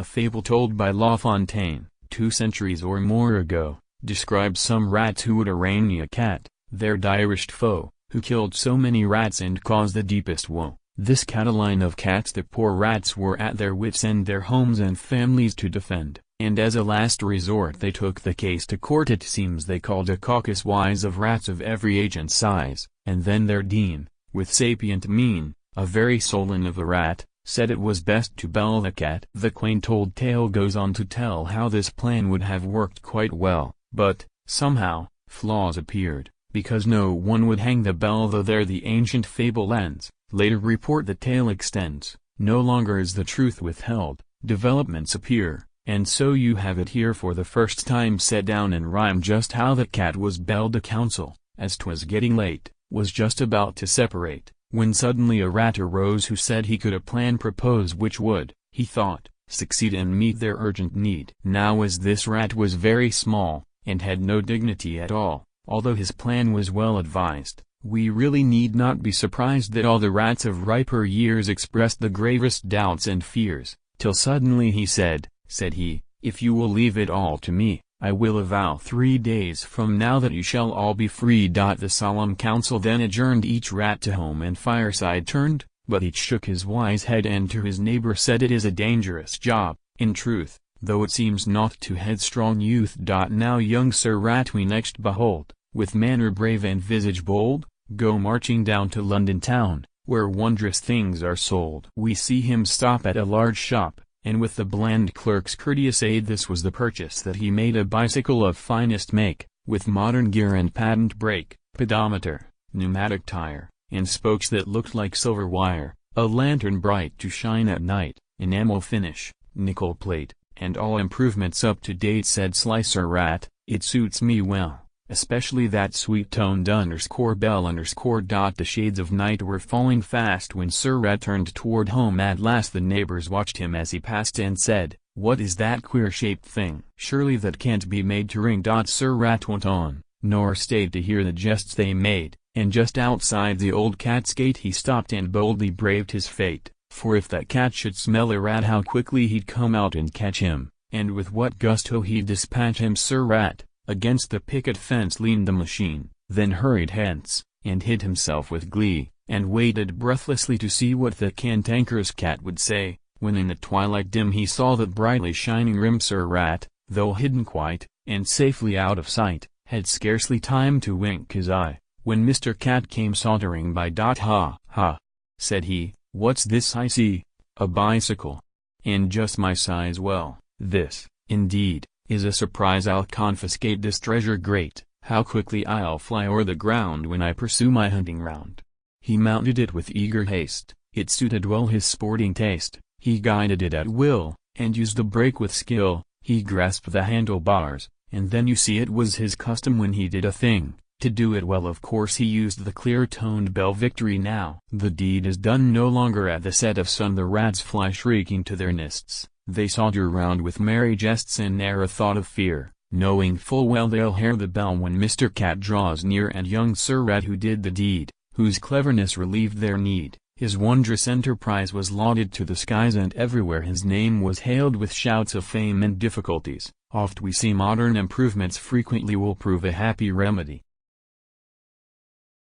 A fable told by La Fontaine, 2 centuries or more ago, describes some rats who would arraign a cat, their direst foe, who killed so many rats and caused the deepest woe. This Cataline of cats the poor rats were at their wits' end their homes and families to defend, and as a last resort they took the case to court. It seems they called a caucus wise of rats of every age and size, and then their dean, with sapient mien, a very Solon of a rat, said it was best to bell the cat. The quaint old tale goes on to tell how this plan would have worked quite well, but, somehow, flaws appeared, because no one would hang the bell, though there the ancient fable ends. Later report the tale extends, no longer is the truth withheld, developments appear, and so you have it here for the first time set down in rhyme just how the cat was belled. A council, as 'twas getting late, was just about to separate, when suddenly a rat arose who said he could a plan propose which would, he thought, succeed and meet their urgent need. Now as this rat was very small, and had no dignity at all, although his plan was well advised, we really need not be surprised that all the rats of riper years expressed the gravest doubts and fears, till suddenly he said he, if you will leave it all to me, I will avow 3 days from now that you shall all be free. The solemn council then adjourned, each rat to home and fireside turned, but each shook his wise head and to his neighbor said it is a dangerous job, in truth, though it seems not to headstrong youth. Now young Sir Rat we next behold, with manner brave and visage bold, go marching down to London town, where wondrous things are sold. We see him stop at a large shop, and with the bland clerk's courteous aid this was the purchase that he made: a bicycle of finest make, with modern gear and patent brake, pedometer, pneumatic tire, and spokes that looked like silver wire, a lantern bright to shine at night, enamel finish, nickel plate, and all improvements up to date. Said sly Sir Rat, it suits me well, especially that sweet-toned _bell _. The shades of night were falling fast when Sir Rat turned toward home at last. The neighbors watched him as he passed and said, what is that queer-shaped thing? Surely that can't be made to ring. Sir Rat went on, nor stayed to hear the jests they made, and just outside the old cat's gate he stopped and boldly braved his fate, for if that cat should smell a rat how quickly he'd come out and catch him, and with what gusto he'd dispatch him. Sir Rat, against the picket fence leaned the machine, then hurried hence, and hid himself with glee, and waited breathlessly to see what the cantankerous cat would say, when in the twilight dim he saw that brightly shining rim. Sir Rat, though hidden quite, and safely out of sight, had scarcely time to wink his eye, when Mr. Cat came sauntering by. Ha, ha, said he, what's this I see? A bicycle. And just my size. Well, this, indeed, is a surprise. I'll confiscate this treasure great, how quickly I'll fly o'er the ground when I pursue my hunting round. He mounted it with eager haste, it suited well his sporting taste, he guided it at will, and used the brake with skill, he grasped the handlebars, and then you see it was his custom when he did a thing, to do it well. Of course he used the clear-toned bell victory now. The deed is done no longer at the set of sun the rats fly shrieking to their nests. They saunter round with merry jests and ne'er a thought of fear, knowing full well they'll hear the bell when Mr. Cat draws near. And young Sir Rat who did the deed, whose cleverness relieved their need, his wondrous enterprise was lauded to the skies, and everywhere his name was hailed with shouts of fame. And difficulties, oft we see modern improvements frequently will prove a happy remedy.